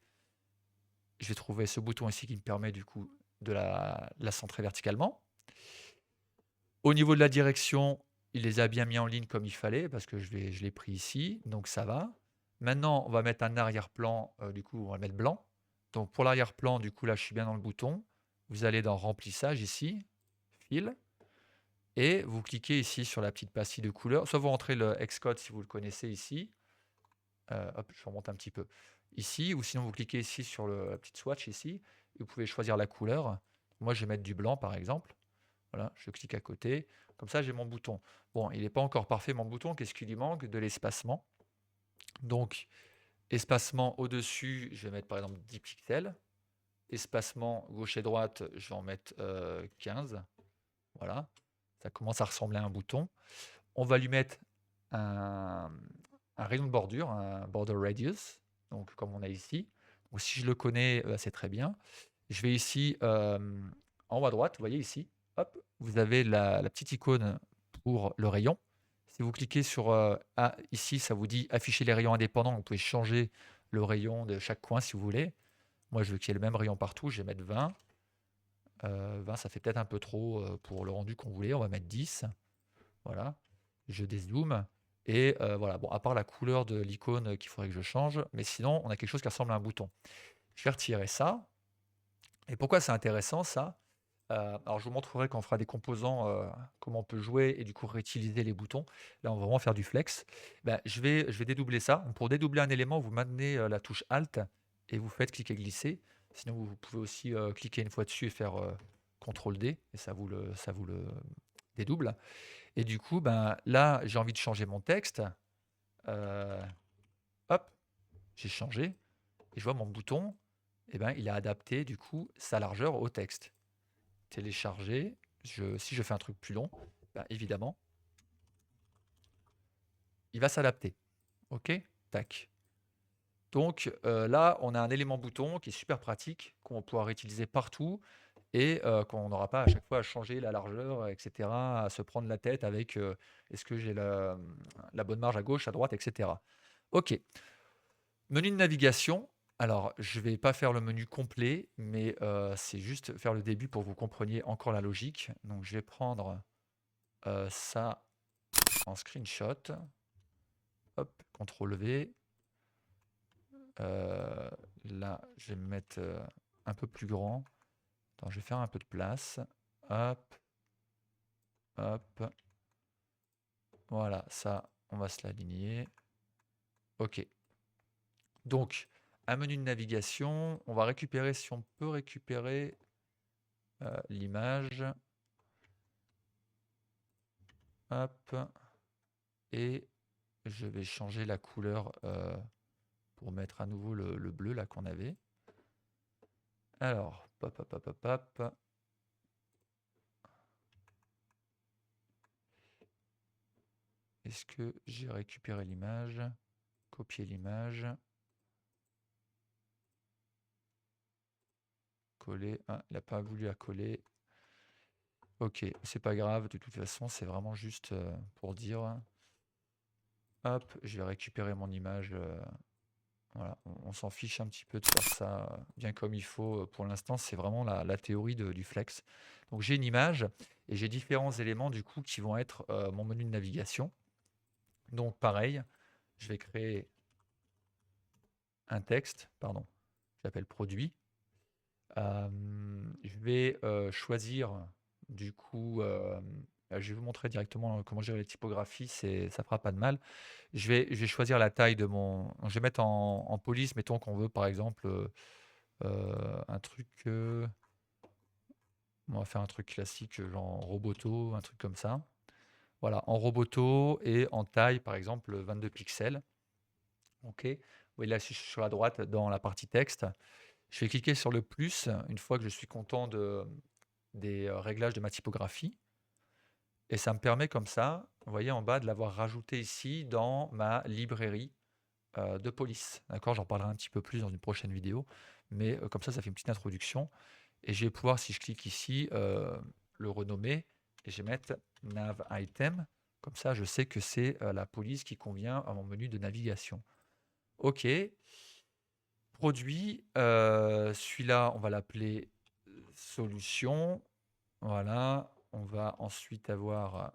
je vais trouver ce bouton ici qui me permet du coup de la centrer verticalement. Au niveau de la direction, il les a bien mis en ligne comme il fallait parce que je l'ai pris ici, donc ça va. Maintenant, on va mettre un arrière-plan, du coup, on va le mettre blanc. Donc pour l'arrière-plan, du coup, là, je suis bien dans le bouton. Vous allez dans remplissage ici, fil, et vous cliquez ici sur la petite pastille de couleur. Soit vous rentrez le Xcode si vous le connaissez ici. Hop, je remonte un petit peu. Ici, ou sinon vous cliquez ici sur la petite swatch ici. Et vous pouvez choisir la couleur. Moi, je vais mettre du blanc, par exemple. Voilà, je clique à côté. Comme ça, j'ai mon bouton. Bon, il n'est pas encore parfait, mon bouton. Qu'est-ce qu'il lui manque? De l'espacement. Donc, espacement au-dessus, je vais mettre par exemple 10 pixels. Espacement gauche et droite, je vais en mettre 15. Voilà, ça commence à ressembler à un bouton. On va lui mettre un rayon de bordure, un border radius, donc comme on a ici. Donc, si je le connais, c'est très bien. Je vais ici en haut à droite, vous voyez ici, hop, vous avez la petite icône pour le rayon. Si vous cliquez sur ici, ça vous dit afficher les rayons indépendants. Vous pouvez changer le rayon de chaque coin si vous voulez. Moi, je veux qu'il y ait le même rayon partout. Je vais mettre 20. 20, ça fait peut-être un peu trop pour le rendu qu'on voulait. On va mettre 10. Voilà. Je dézoome. Et voilà. Bon, à part la couleur de l'icône qu'il faudrait que je change. Mais sinon, on a quelque chose qui ressemble à un bouton. Je vais retirer ça. Et pourquoi c'est intéressant ça? Alors je vous montrerai quand on fera des composants, comment on peut jouer et du coup réutiliser les boutons. Là, on va vraiment faire du flex. Je vais dédoubler ça. Pour dédoubler un élément, vous maintenez la touche Alt et vous faites cliquer glisser. Sinon, vous pouvez aussi cliquer une fois dessus et faire CTRL D et ça vous le dédouble. Et du coup, là, j'ai envie de changer mon texte. Hop, j'ai changé et je vois mon bouton, il a adapté du coup sa largeur au texte. Télécharger, si je fais un truc plus long, évidemment, il va s'adapter. OK? Tac. Donc là, on a un élément bouton qui est super pratique, qu'on va pouvoir utiliser partout et qu'on n'aura pas à chaque fois à changer la largeur, etc., à se prendre la tête avec est-ce que j'ai la bonne marge à gauche, à droite, etc. OK. Menu de navigation. Alors, je ne vais pas faire le menu complet, mais c'est juste faire le début pour que vous compreniez encore la logique. Donc, je vais prendre ça en screenshot. Hop, CTRL V. Là, je vais me mettre un peu plus grand. Attends, je vais faire un peu de place. Hop, hop. Voilà, ça, on va se l'aligner. OK. Donc, un menu de navigation, on va récupérer, si on peut récupérer l'image. Hop. Et je vais changer la couleur pour mettre à nouveau le bleu là qu'on avait. Alors, hop, hop, hop, hop, hop. Est-ce que j'ai récupéré l'image? Copier l'image. Coller. Ah, il n'a pas voulu la coller. Ok, c'est pas grave. De toute façon, c'est vraiment juste pour dire. Hop, je vais récupérer mon image. Voilà, on s'en fiche un petit peu de faire ça bien comme il faut. Pour l'instant, c'est vraiment la théorie du flex. Donc j'ai une image et j'ai différents éléments du coup qui vont être mon menu de navigation. Donc pareil, je vais créer un texte, pardon, j'appelle produit. Je vais choisir du coup, je vais vous montrer directement comment gérer les typographies, ça fera pas de mal. Je vais choisir la taille de mon. Je vais mettre en police, mettons qu'on veut par exemple un truc. On va faire un truc classique, genre roboto, un truc comme ça. Voilà, en roboto et en taille par exemple 22 pixels. OK. Oui, là, si je suis sur la droite dans la partie texte. Je vais cliquer sur le plus une fois que je suis content des réglages de ma typographie. Et ça me permet comme ça, vous voyez en bas, de l'avoir rajouté ici dans ma librairie de police. D'accord, j'en parlerai un petit peu plus dans une prochaine vidéo. Mais comme ça fait une petite introduction. Et je vais pouvoir, si je clique ici, le renommer. Et je vais mettre nav item. Comme ça, je sais que c'est la police qui convient à mon menu de navigation. OK. Produit, celui-là, on va l'appeler solution. Voilà, on va ensuite avoir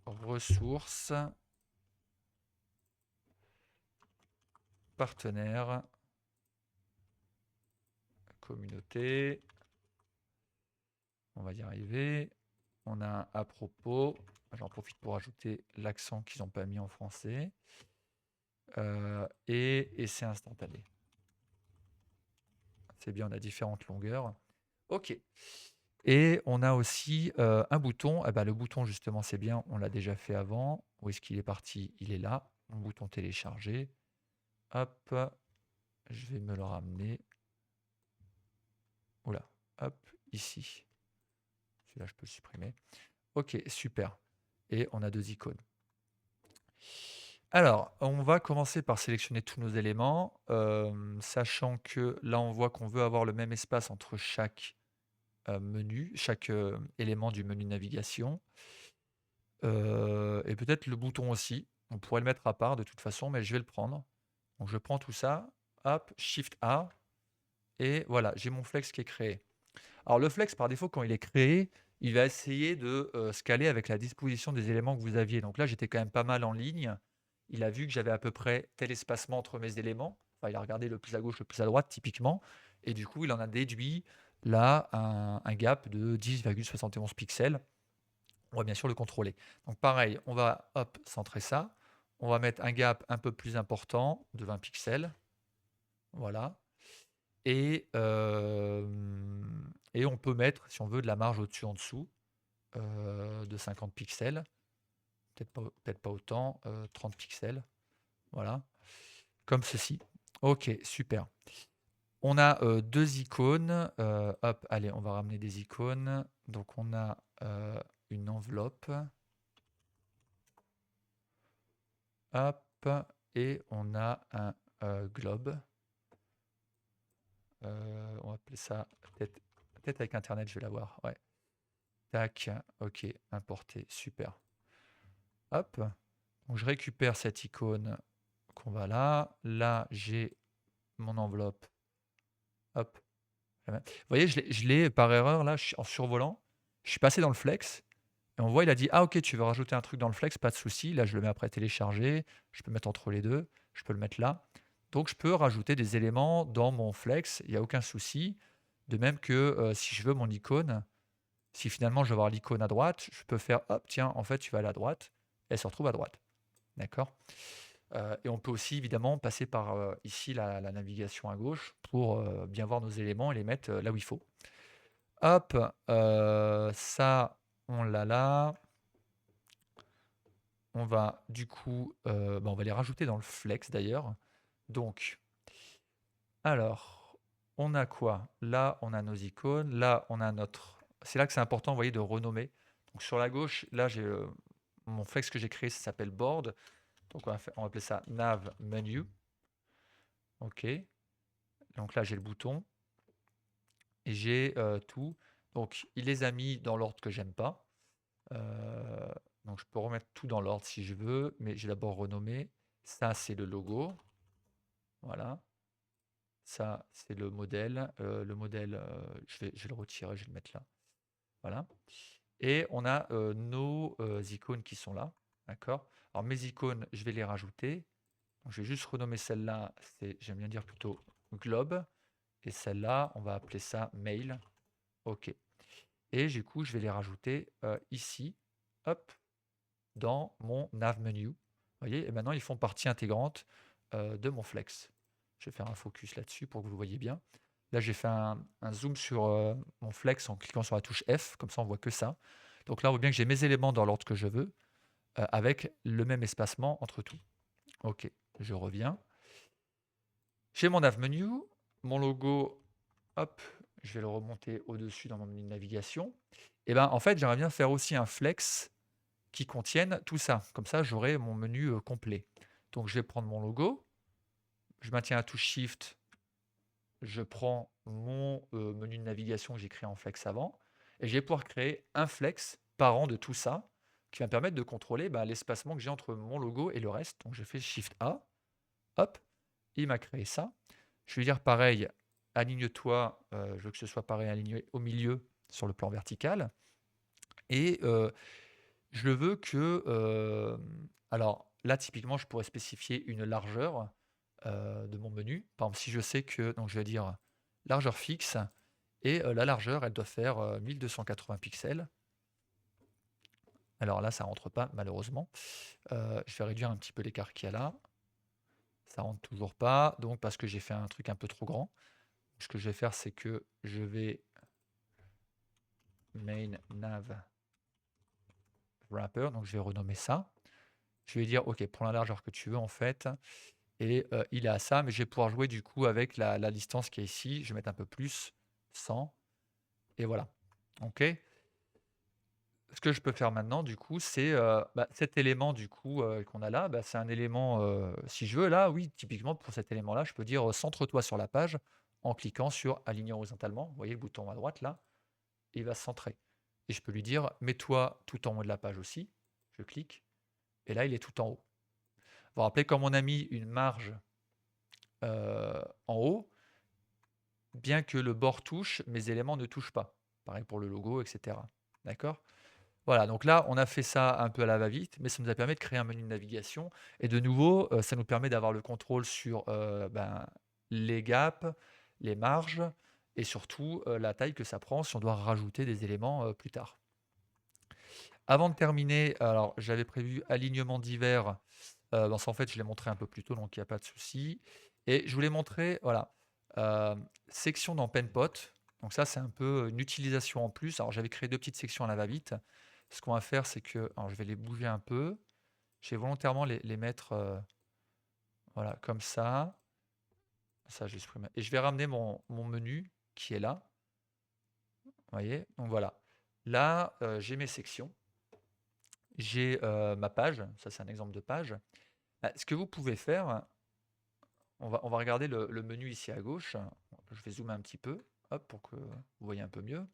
ressources, partenaires, communauté. On va y arriver. On a un à propos. J'en profite pour ajouter l'accent qu'ils n'ont pas mis en français. Et c'est instantané. C'est bien, on a différentes longueurs. OK. Et on a aussi un bouton. Eh ben, le bouton, justement, c'est bien, on l'a déjà fait avant. Où est-ce qu'il est parti? Il est là. Mon bouton télécharger. Hop, je vais me le ramener. Oula, hop, ici. Celui-là, je peux le supprimer. OK, super. Et on a deux icônes. Alors, on va commencer par sélectionner tous nos éléments, sachant que là, on voit qu'on veut avoir le même espace entre chaque menu, chaque élément du menu navigation. Et peut-être le bouton aussi. On pourrait le mettre à part de toute façon, mais je vais le prendre. Donc je prends tout ça, hop, Shift A, et voilà, j'ai mon flex qui est créé. Alors le flex, par défaut, quand il est créé, il va essayer de se caler avec la disposition des éléments que vous aviez. Donc là, j'étais quand même pas mal en ligne. Il a vu que j'avais à peu près tel espacement entre mes éléments. Enfin, il a regardé le plus à gauche, le plus à droite, typiquement. Et du coup, il en a déduit là un gap de 10,71 pixels. On va bien sûr le contrôler. Donc pareil, on va hop, centrer ça. On va mettre un gap un peu plus important de 20 pixels. Voilà. Et on peut mettre, si on veut, de la marge au-dessus, en dessous, de 50 pixels. Peut-être pas autant, 30 pixels. Voilà. Comme ceci. OK, super. On a deux icônes. Hop, allez, on va ramener des icônes. Donc on a une enveloppe. Hop, et on a un globe. On va appeler ça peut-être avec Internet, je vais l'avoir. Ouais. Tac, ok, importer, super. Hop, donc je récupère cette icône qu'on va là. Là, j'ai mon enveloppe. Hop. Vous voyez, je l'ai par erreur là, en survolant. Je suis passé dans le flex. Et on voit, il a dit, ah ok, tu veux rajouter un truc dans le flex, pas de souci. Là, je le mets après télécharger. Je peux mettre entre les deux. Je peux le mettre là. Donc je peux rajouter des éléments dans mon flex, il y a aucun souci. De même que, si je veux mon icône, si finalement je veux avoir l'icône à droite, je peux faire: «Hop, tiens, en fait, tu vas aller à droite», elle se retrouve à droite. D'accord? Et on peut aussi évidemment passer par, ici la navigation à gauche pour, bien voir nos éléments et les mettre, là où il faut. Hop, ça, on l'a là. On va du coup, on va les rajouter dans le flex d'ailleurs. Donc, alors, on a quoi? Là, on a nos icônes. Là, on a notre c'est là que c'est important, vous voyez, de renommer. Donc sur la gauche, là, j'ai, mon flex que j'ai créé, ça s'appelle board. Donc on va appeler ça nav menu. OK. Donc là, j'ai le bouton et j'ai, tout. Donc il les a mis dans l'ordre que j'aime pas. Heu, donc je peux remettre tout dans l'ordre si je veux, mais j'ai d'abord renommé. Ça, c'est le logo, voilà. Ça, c'est le modèle, je vais le retirer, je vais le mettre là, voilà. Et on a, nos, icônes qui sont là, d'accord? Alors mes icônes, je vais les rajouter. Donc je vais juste renommer celle-là, j'aime bien dire plutôt globe et celle-là, on va appeler ça mail. OK. Et du coup, je vais les rajouter, ici, hop, dans mon nav menu. Vous voyez? Et maintenant, ils font partie intégrante, de mon flex. Je vais faire un focus là-dessus pour que vous le voyez bien. Là, j'ai fait un zoom sur, mon flex en cliquant sur la touche F, comme ça on voit que ça. Donc là, on voit bien que j'ai mes éléments dans l'ordre que je veux, avec le même espacement entre tout. OK, je reviens. J'ai mon nav menu, mon logo, hop, je vais le remonter au-dessus dans mon menu de navigation. Et ben, en fait, j'aimerais bien faire aussi un flex qui contiennent tout ça. Comme ça, j'aurai mon menu, complet. Donc je vais prendre mon logo, je maintiens la touche Shift, je prends mon, menu de navigation que j'ai créé en flex avant et je vais pouvoir créer un flex parent de tout ça, qui va me permettre de contrôler, bah, l'espacement que j'ai entre mon logo et le reste. Donc je fais Shift A, hop, il m'a créé ça. Je vais lui dire pareil, aligne-toi, je veux que ce soit pareil aligné au milieu sur le plan vertical et je veux que, alors là, typiquement, je pourrais spécifier une largeur, de mon menu. Par exemple, si je sais que donc je vais dire largeur fixe et la largeur, elle doit faire, 1280 pixels. Alors là, ça rentre pas malheureusement. Je vais réduire un petit peu l'écart qu'il y a là. Ça rentre toujours pas, donc parce que j'ai fait un truc un peu trop grand. Ce que je vais faire, c'est que je vais main nav wrapper, donc je vais renommer ça. Je vais dire: «OK, prends la largeur que tu veux en fait». Et il est à ça, mais je vais pouvoir jouer du coup avec la distance qui est ici. Je vais mettre un peu plus, 100 et voilà. OK. Ce que je peux faire maintenant du coup, c'est, cet élément du coup, qu'on a là, c'est un élément, si je veux là, oui, typiquement pour cet élément-là, je peux dire, «Centre-toi sur la page» en cliquant sur «Aligner horizontalement». Vous voyez le bouton à droite là? Il va se centrer et je peux lui dire: «Mets-toi tout en haut de la page aussi». Je clique et là, il est tout en haut. Vous vous rappelez comme on a mis une marge, en haut, bien que le bord touche, mes éléments ne touchent pas. Pareil pour le logo, et cetera. D'accord? Voilà, donc là, on a fait ça un peu à la va-vite, mais ça nous a permis de créer un menu de navigation et de nouveau, ça nous permet d'avoir le contrôle sur, les gaps, les marges et surtout, la taille que ça prend si on doit rajouter des éléments, plus tard. Avant de terminer, alors j'avais prévu alignement divers, ça en fait je l'ai montré un peu plus tôt, donc il y a pas de souci et je voulais montrer, voilà, section dans Penpot. Donc ça, c'est un peu une utilisation en plus. Alors j'avais créé 2 petites sections à la va-vite. Ce qu'on va faire, c'est que alors je vais les bouger un peu. Je vais volontairement les mettre, voilà, comme ça. Ça, je vais supprimer et je vais ramener mon menu qui est là. Vous voyez? Donc voilà. Là, j'ai mes sections. J'ai, ma page, ça c'est un exemple de page. Ce que vous pouvez faire, on va regarder le menu ici à gauche. Je vais zoomer un petit peu, hop, pour que vous voyez un peu mieux.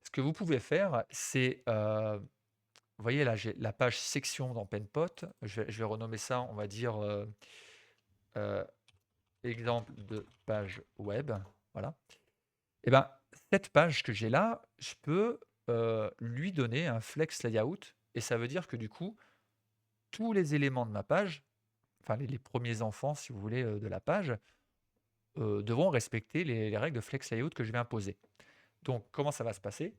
Ce que vous pouvez faire, c'est, vous voyez là, j'ai la page section dans Penpot. Je vais renommer ça, on va dire, heu, exemple de page web, voilà. Et ben, cette page que j'ai là, je peux, lui donner un flex layout et ça veut dire que du coup, tous les éléments de ma page enfin les premiers enfants, si vous voulez, de la page, devront respecter les règles de flex layout que je vais imposer. Donc comment ça va se passer?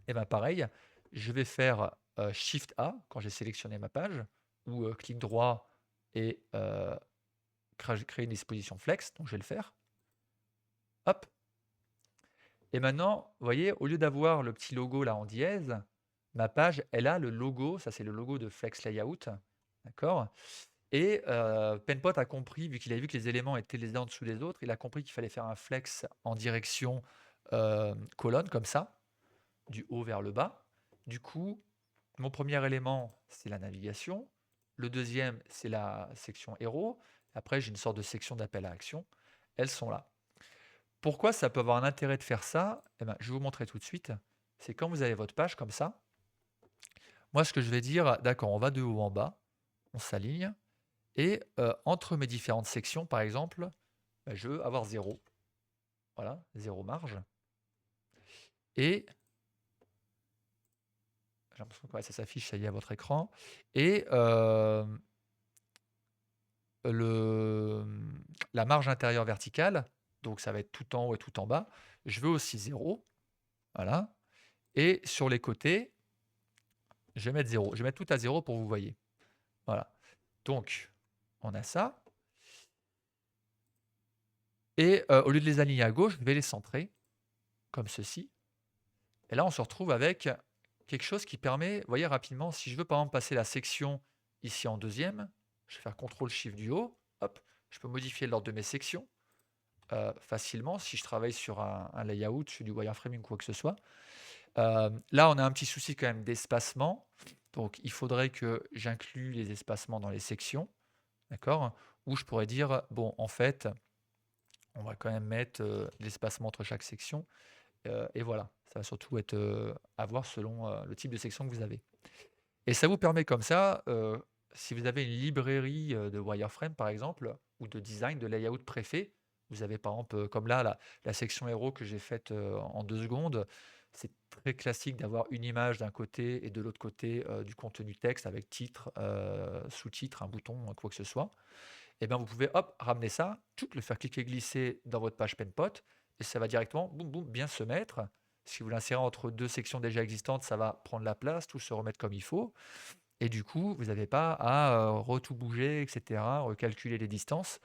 Et ben pareil, je vais faire, Shift A quand j'ai sélectionné ma page ou, clic droit et créer une disposition flex, donc je vais le faire. Hop, et maintenant, vous voyez, au lieu d'avoir le petit logo là en dièse, ma page, elle a le logo, ça c'est le logo de Flex Layout, d'accord? Et Penpot a compris, vu qu'il a vu que les éléments étaient les uns en dessous des autres, il a compris qu'il fallait faire un flex en direction colonne, comme ça, du haut vers le bas. Du coup, mon premier élément, c'est la navigation. Le deuxième, c'est la section héros. Après, j'ai une sorte de section d'appel à action. Elles sont là. Pourquoi ça peut avoir un intérêt de faire ça? Eh ben, je vais vous montrer tout de suite. C'est quand vous avez votre page comme ça. Moi, ce que je vais dire, d'accord, on va de haut en bas, on s'aligne. Et entre mes différentes sections, par exemple, bah, je veux avoir 0. Voilà, 0 marge. Et j'ai l'impression que ouais, ça s'affiche, ça y est, à votre écran. Et la marge intérieure verticale, donc ça va être tout en haut et tout en bas, je veux aussi 0. Voilà. Et sur les côtés, je vais mettre 0. Je vais mettre tout à 0 pour que vous voyez. Voilà. Donc, on a ça. Et au lieu de les aligner à gauche, je vais les centrer, comme ceci. Et là, on se retrouve avec quelque chose qui permet, vous voyez rapidement, si je veux par exemple passer la section ici en deuxième, je vais faire CTRL-SHIFT du haut, hop, je peux modifier l'ordre de mes sections facilement si je travaille sur un layout, sur du wireframing ou quoi que ce soit. Là, on a un petit souci quand même d'espacement. Donc, il faudrait que j'inclue les espacements dans les sections. D'accord? Ou je pourrais dire, bon, en fait, on va quand même mettre l'espacement entre chaque section. Et voilà, ça va surtout être à voir selon le type de section que vous avez. Et ça vous permet comme ça, si vous avez une librairie de wireframe par exemple, ou de design, de layout préfet, vous avez par exemple, comme là, la section héros que j'ai faite en 2 secondes, c'est très classique d'avoir une image d'un côté et de l'autre côté du contenu texte avec titre, sous-titre, un bouton, quoi que ce soit. Et bien vous pouvez hop, ramener ça, le faire cliquer-glisser dans votre page Penpot, et ça va directement, boum, boum, bien se mettre. Si vous l'insérez entre 2 sections déjà existantes, ça va prendre la place, tout se remettre comme il faut. Et du coup, vous n'avez pas à tout bouger, etc., recalculer les distances.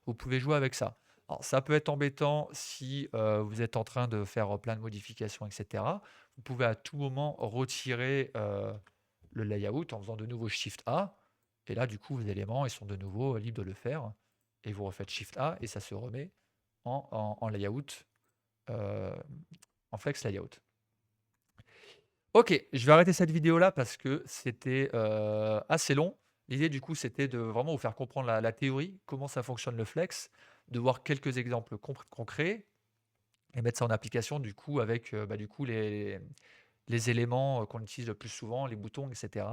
Vous pouvez jouer avec ça. Alors, ça peut être embêtant si vous êtes en train de faire plein de modifications, etc. Vous pouvez à tout moment retirer le layout en faisant de nouveau Shift A. Et là, du coup, vos éléments ils sont de nouveau libres de le faire. Et vous refaites Shift A et ça se remet en layout, en flex layout. Ok, je vais arrêter cette vidéo là parce que c'était assez long. L'idée du coup c'était de vraiment vous faire comprendre la théorie, comment ça fonctionne le flex, de voir quelques exemples concrets et mettre ça en application du coup avec du coup les éléments qu'on utilise le plus souvent, les boutons, etc.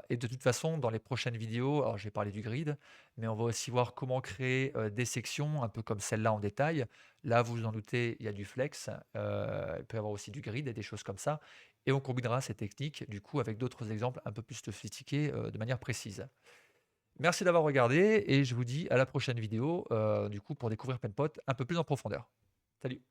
Et de toute façon, dans les prochaines vidéos, alors je vais parler du grid, mais on va aussi voir comment créer des sections, un peu comme celle-là en détail. Là, vous vous en doutez, il y a du flex, il peut y avoir aussi du grid et des choses comme ça. Et on combinera ces techniques, du coup, avec d'autres exemples un peu plus sophistiqués de manière précise. Merci d'avoir regardé et je vous dis à la prochaine vidéo, du coup, pour découvrir Penpot un peu plus en profondeur. Salut!